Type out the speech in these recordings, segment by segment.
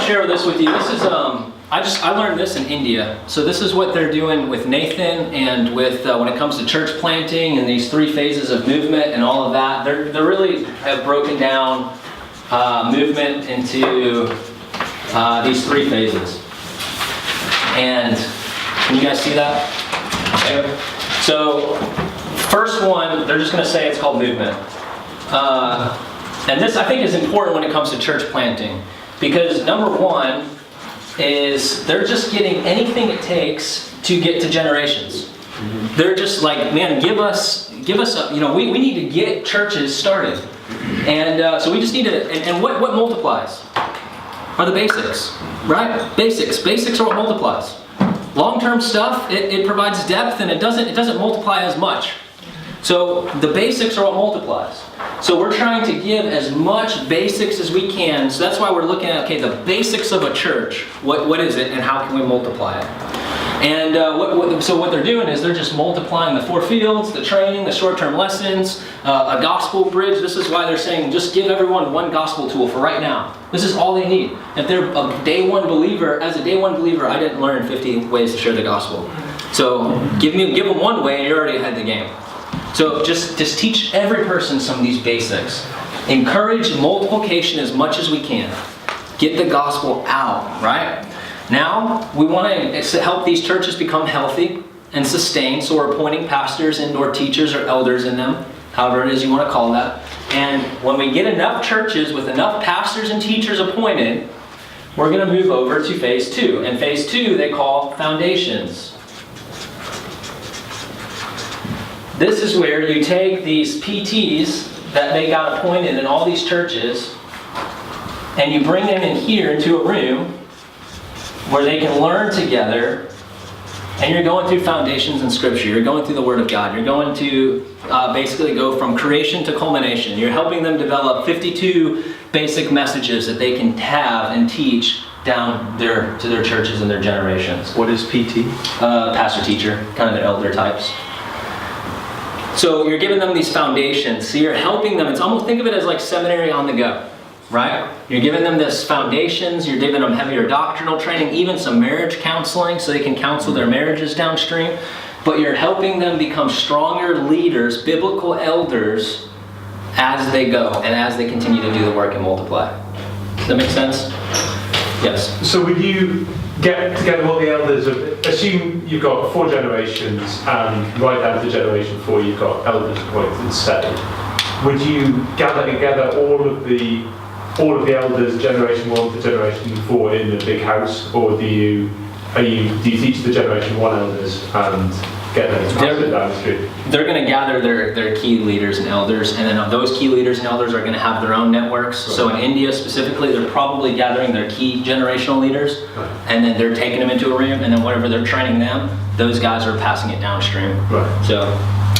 to share this with you. This is I learned this in India. So this is what they're doing with Nathan and with when it comes to church planting and these 3 phases of movement and all of that. They really have broken down movement into these 3 phases. And can you guys see that? Okay. So first one, they're just going to say it's called movement. And this I think is important when it comes to church planting, because number 1 is they're just getting anything it takes to get to generations. Mm-hmm. They're just like, man, give us a, we need to get churches started. And so we just need to, and what multiplies are the basics, right? Basics are what multiplies. Long-term stuff, it provides depth and it doesn't multiply as much. So the basics are what multiplies. So we're trying to give as much basics as we can. So that's why we're looking at, okay, the basics of a church. What is it and how can we multiply it? And so what they're doing is they're just multiplying the 4 fields, the training, the short-term lessons, a gospel bridge. This is why they're saying just give everyone 1 gospel tool for right now. This is all they need. If they're a day 1 believer, as a day 1 believer, I didn't learn 50 ways to share the gospel. So give them 1 way and you're already ahead of the game. So just teach every person some of these basics. Encourage multiplication as much as we can. Get the gospel out, right? Now, we want to help these churches become healthy and sustained, so we're appointing pastors and/or teachers or elders in them, however it is you want to call that. And when we get enough churches with enough pastors and teachers appointed, we're going to move over to phase 2. And phase 2 they call foundations. This is where you take these PTs that they got appointed in all these churches and you bring them in here into a room where they can learn together, and you're going through foundations in Scripture. You're going through the Word of God. You're going to basically go from creation to culmination. You're helping them develop 52 basic messages that they can have and teach down to their churches and their generations. What is PT? Pastor, teacher, kind of the elder types. So you're giving them these foundations. So you're helping them. It's almost, think of it as like seminary on the go, right? You're giving them this foundations. You're giving them heavier doctrinal training, even some marriage counseling so they can counsel their marriages downstream. But you're helping them become stronger leaders, biblical elders, as they go and as they continue to do the work and multiply. Does that make sense? Yes. So would you get together all the elders, assume you've got 4 generations, and right down to generation 4 you've got elders appointed instead. Would you gather together all of the elders, generation 1 to generation 4 in a big house, or do you teach the generation 1 elders and get them to pass it down the street? They're going to gather their key leaders and elders, and then those key leaders and elders are going to have their own networks. Right. So in India specifically, they're probably gathering their key generational leaders, right, and then they're taking them into a room, and then whatever they're training them, those guys are passing it downstream. Right. So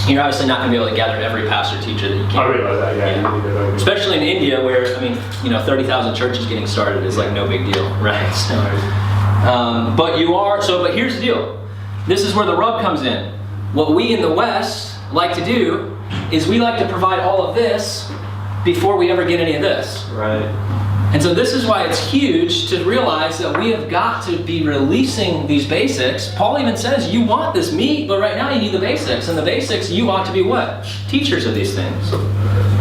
you're obviously not going to be able to gather every pastor teacher that you can. I realize that, yeah. Especially in India, where 30,000 churches getting started is like no big deal, right? So, but here's the deal. This is where the rub comes in. What we in the West like to do is we like to provide all of this before we ever get any of this. Right. And so this is why it's huge to realize that we have got to be releasing these basics. Paul even says you want this meat, but right now you need the basics. And the basics, you ought to be what? Teachers of these things. But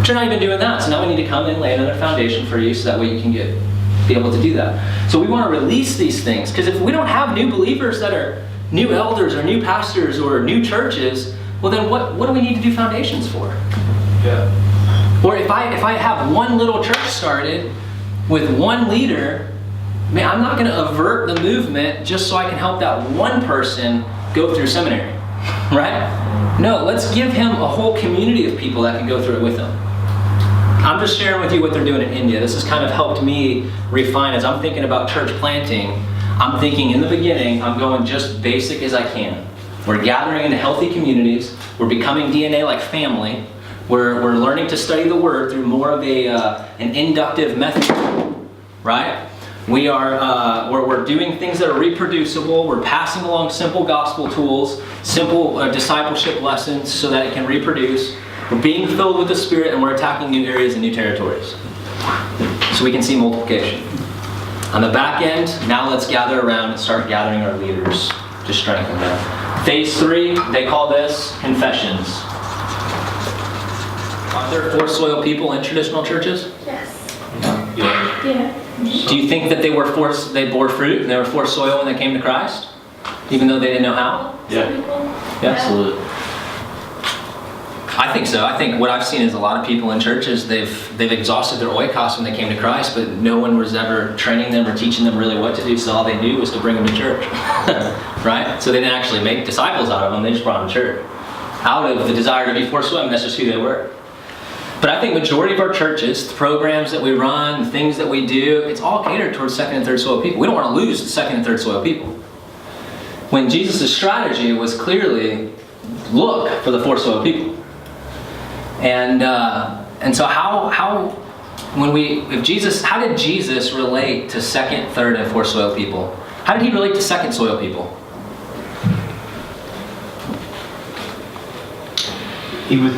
you're not even doing that. So now we need to come and lay another foundation for you so that way you can be able to do that. So we want to release these things, because if we don't have new believers that are new elders or new pastors or new churches, well then what do we need to do foundations for? Yeah. Or if I have one little church started with one leader, man, I'm not going to avert the movement just so I can help that one person go through seminary, right? No, let's give him a whole community of people that can go through it with him. I'm just sharing with you what they're doing in India. This has kind of helped me refine as I'm thinking about church planting. I'm thinking in the beginning, I'm going just basic as I can. We're gathering into healthy communities. We're becoming DNA like family. We're learning to study the Word through more of an inductive method, right? We're doing things that are reproducible. We're passing along simple gospel tools, simple discipleship lessons so that it can reproduce. We're being filled with the Spirit, and we're attacking new areas and new territories so we can see multiplication. On the back end, now let's gather around and start gathering our leaders to strengthen them. Phase 3, they call this confessions. Are there 4 soil people in traditional churches? Yes. Yeah. Yeah. Do you think that they bore fruit and they were 4 soil when they came to Christ? Even though they didn't know how? Yeah. Yeah, absolutely. I think so. I think what I've seen is a lot of people in churches, they've exhausted their oikos when they came to Christ, but no one was ever training them or teaching them really what to do, so all they knew was to bring them to church. Right? So they didn't actually make disciples out of them, they just brought them to church. Out of the desire to be forswim, that's just who they were. But I think majority of our churches, the programs that we run, the things that we do, it's all catered towards 2nd and 3rd soil people. We don't want to lose the 2nd and 3rd soil people. When Jesus' strategy was clearly, look for the 4 soil people. And so how did Jesus relate to 2nd, 3rd, and 4th soil people? How did he relate to 2nd soil people? He would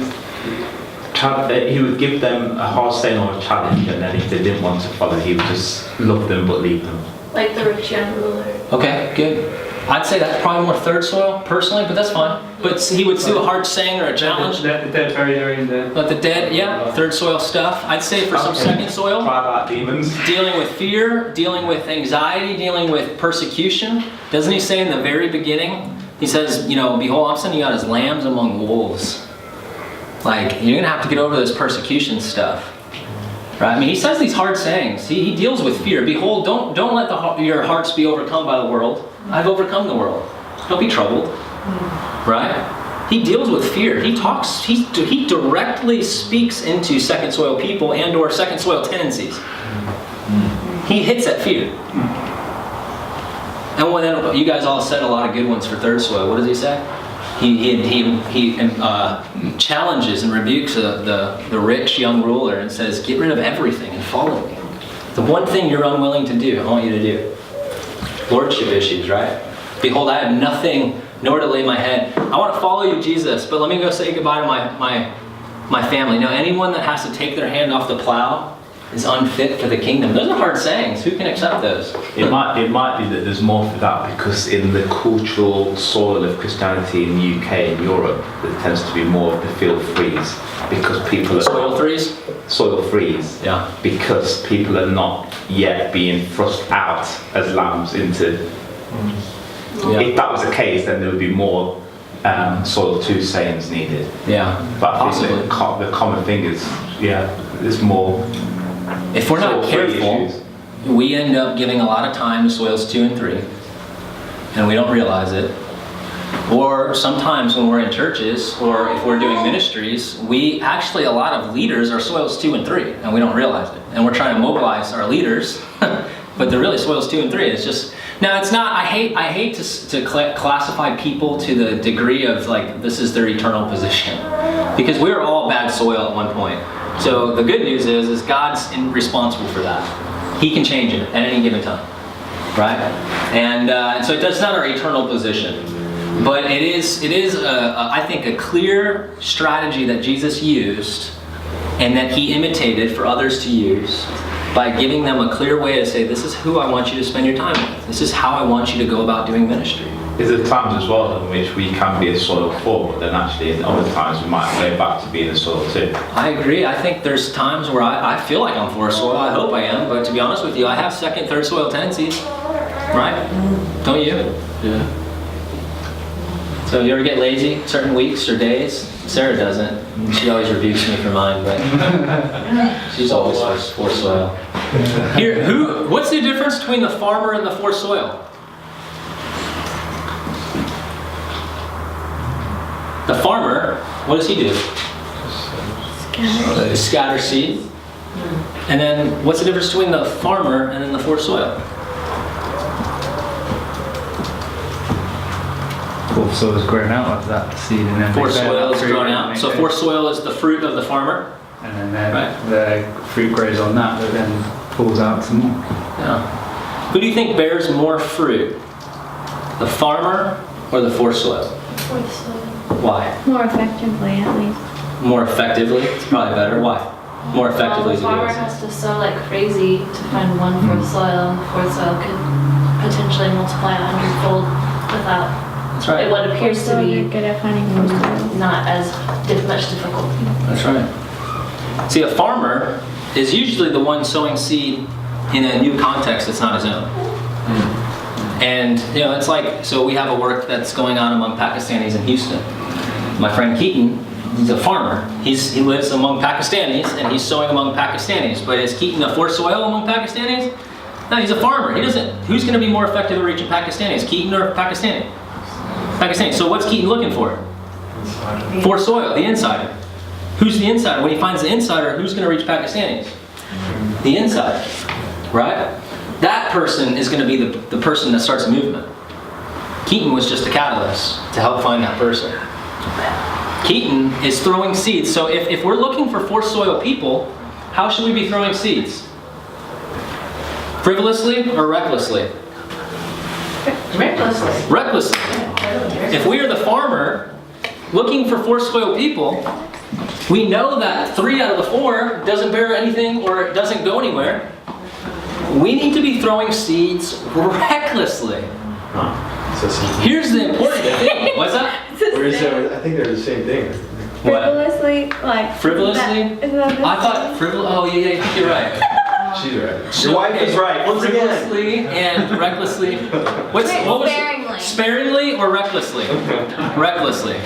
give them a hard saying or a challenge, and then if they didn't want to follow, he would just love them but leave them. Like the rich young ruler. Okay, good. I'd say that's probably more 3rd soil, personally, but that's fine. But he would do a hard saying or a challenge. Let the dead bury their own dead. Let the dead, yeah, 3rd soil stuff. I'd say for some 2nd soil, Drive out demons. dealing with fear, dealing with anxiety, dealing with persecution. Doesn't he say in the very beginning, he says, behold, I'm sending you out as lambs among wolves. Like, you're going to have to get over this persecution stuff. Right? I mean, he says these hard sayings. He deals with fear. Behold, don't let your hearts be overcome by the world. I've overcome the world. Don't be troubled. Right? He deals with fear. He directly speaks into 2nd soil people and or 2nd soil tendencies. He hits at fear. And then you guys all said a lot of good ones for 3rd soil. What does he say? He challenges and rebukes the rich young ruler and says, get rid of everything and follow me. The one thing you're unwilling to do, I want you to do. Lordship issues, right? Behold, I have nothing nor to lay my head. I want to follow you, Jesus, but let me go say goodbye to my family. Now, anyone that has to take their hand off the plow is unfit for the kingdom. Those are hard sayings. Who can accept those? It might be that there's more for that, because in the cultural soil of Christianity in the UK and Europe, there tends to be more of the field freeze, because people are Soil threes? soil freeze. Yeah. Because people are not yet being thrust out as lambs into. Yeah. If that was the case, then there would be more soil 2 sayings needed. Yeah. But I Possibly. think the common thing is, there's more. If we're not soil-free careful, issues. we end up giving a lot of time to soils 2 and 3, and we don't realize it. Or sometimes when we're in churches, or if we're doing ministries, a lot of leaders are soils 2 and 3, and we don't realize it. And we're trying to mobilize our leaders, but they're really soils 2 and 3. It's just, now it's not, I hate to classify people to the degree of like, this is their eternal position. Because we were all bad soil at one point. So the good news is God's responsible for that. He can change it at any given time, right? And so that's not our eternal position, but it is I think a clear strategy that Jesus used, and that he imitated for others to use, by giving them a clear way to say, this is who I want you to spend your time with. This is how I want you to go about doing ministry. Is there times as well in which we can be a soil 4, but then actually in other times we might go back to being a soil 2? I agree. I think there's times where I feel like I'm 4th soil. I hope I am, but to be honest with you, I have 2nd, 3rd soil tendencies. Right? Don't you? Yeah. So you ever get lazy certain weeks or days? Sarah doesn't. She always rebukes me for mine, but she's always 4th soil. Here, what's the difference between the farmer and the 4th soil? The farmer, what does he do? Scatter seed. And then what's the difference between the farmer and then the 4th soil? 4th soil is grown out of that seed, and then 4th soil is grown out. So 4th soil is the fruit of the farmer. And then the fruit grows on that, but then falls out some more. Yeah. Who do you think bears more fruit? The farmer or the 4th soil? 4th soil. Why? More effectively, at least. More effectively? It's probably better. Why? more effectively The to do farmer this. has to sow like crazy to find one fourth soil, and the fourth soil could potentially multiply 100-fold without That's right. what appears to You're be good at finding food. not as much difficulty. That's right. See, a farmer is usually the one sowing seed in a new context that's not his own. And, it's like, so we have a work that's going on among Pakistanis in Houston. My friend Keaton, he's a farmer. He lives among Pakistanis, and he's sowing among Pakistanis. But is Keaton a forced soil among Pakistanis? No, he's a farmer. Who's going to be more effective at reaching Pakistanis, Keaton or Pakistani? Pakistani. So what's Keaton looking for? Forced soil, the insider. Who's the insider? When he finds the insider, who's going to reach Pakistanis? The insider, right? That person is going to be the person that starts a movement. Keaton was just a catalyst to help find that person. Keaton is throwing seeds. So if we're looking for forced soil people, how should we be throwing seeds? Frivolously or recklessly? Recklessly. Recklessly. If we are the farmer looking for forced soil people, we know that 3 out of the 4 doesn't bear anything or doesn't go anywhere. We need to be throwing seeds recklessly. Here's the important thing. What's that? I think they're the same thing. What? Frivolously, like. Frivolously? Is that I thought frivol. Oh yeah, you're right. She's right. So, Your wife is right. Once again. Frivolously and recklessly. What was it? Sparingly. Sparingly or recklessly? Recklessly.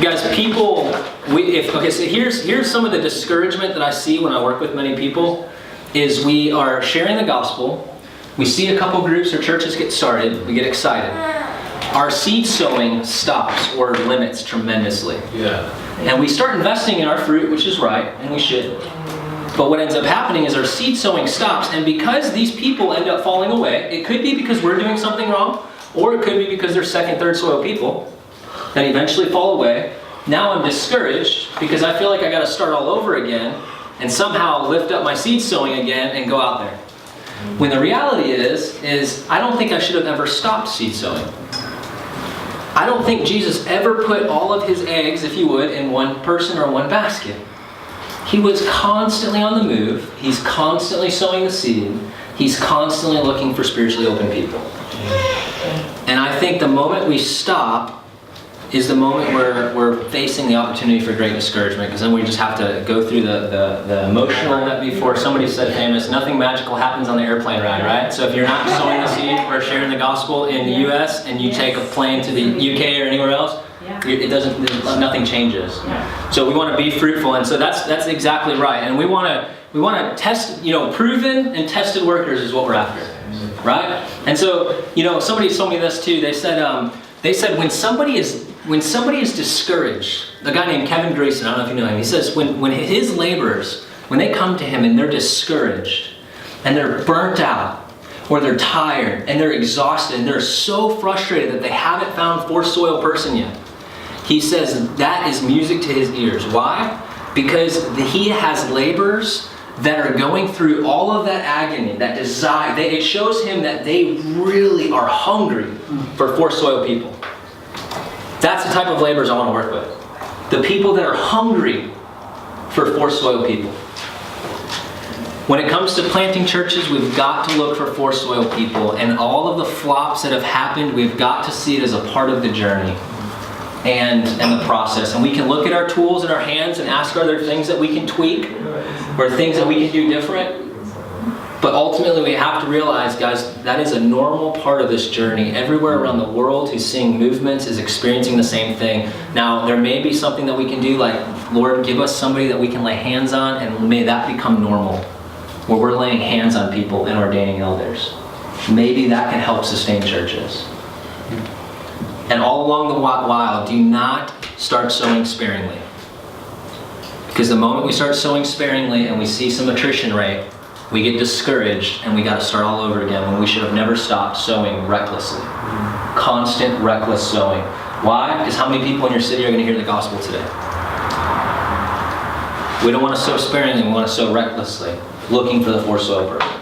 Guys, people. So here's some of the discouragement that I see when I work with many people. Is we are sharing the gospel. We see a couple groups or churches get started. We get excited. Our seed sowing stops or limits tremendously. Yeah. And we start investing in our fruit, which is right, and we should. But what ends up happening is our seed sowing stops, and because these people end up falling away, it could be because we're doing something wrong, or it could be because they're second, third soil people that eventually fall away. Now I'm discouraged because I feel like I got to start all over again and somehow lift up my seed sowing again and go out there. When the reality is I don't think I should have ever stopped seed sowing. I don't think Jesus ever put all of his eggs, if you would, in one person or one basket. He was constantly on the move. He's constantly sowing the seed. He's constantly looking for spiritually open people. And I think the moment we stop is the moment where we're facing the opportunity for great discouragement, because then we just have to go through the emotional that before somebody said famous, nothing magical happens on the airplane ride, right? So if you're not sowing the seed or sharing the gospel in the US and you take a plane to the UK or anywhere else, nothing changes. So we want to be fruitful, and so that's exactly right. And we want to test, proven and tested workers is what we're after, right? And so, somebody told me this too. They said when somebody is discouraged, a guy named Kevin Grayson, I don't know if you know him, he says when his laborers, when they come to him and they're discouraged and they're burnt out or they're tired and they're exhausted and they're so frustrated that they haven't found forced soil person yet, he says that is music to his ears. Why? Because he has laborers that are going through all of that agony, that desire. It shows him that they really are hungry for forced soil people. That's the type of laborers I want to work with. The people that are hungry for forced soil people. When it comes to planting churches, we've got to look for forced soil people, and all of the flops that have happened, we've got to see it as a part of the journey and the process. And we can look at our tools in our hands and ask, are there things that we can tweak or things that we can do different? But ultimately we have to realize, guys, that is a normal part of this journey. Everywhere around the world who's seeing movements is experiencing the same thing. Now, there may be something that we can do, like, Lord, give us somebody that we can lay hands on, and may that become normal, where we're laying hands on people and ordaining elders. Maybe that can help sustain churches. And all along the while, do not start sowing sparingly. Because the moment we start sowing sparingly and we see some attrition rate, we get discouraged and we got to start all over again when we should have never stopped sowing recklessly. Constant, reckless sowing. Why? Because how many people in your city are going to hear the gospel today? We don't want to sow sparingly, we want to sow recklessly, looking for the forced soil person.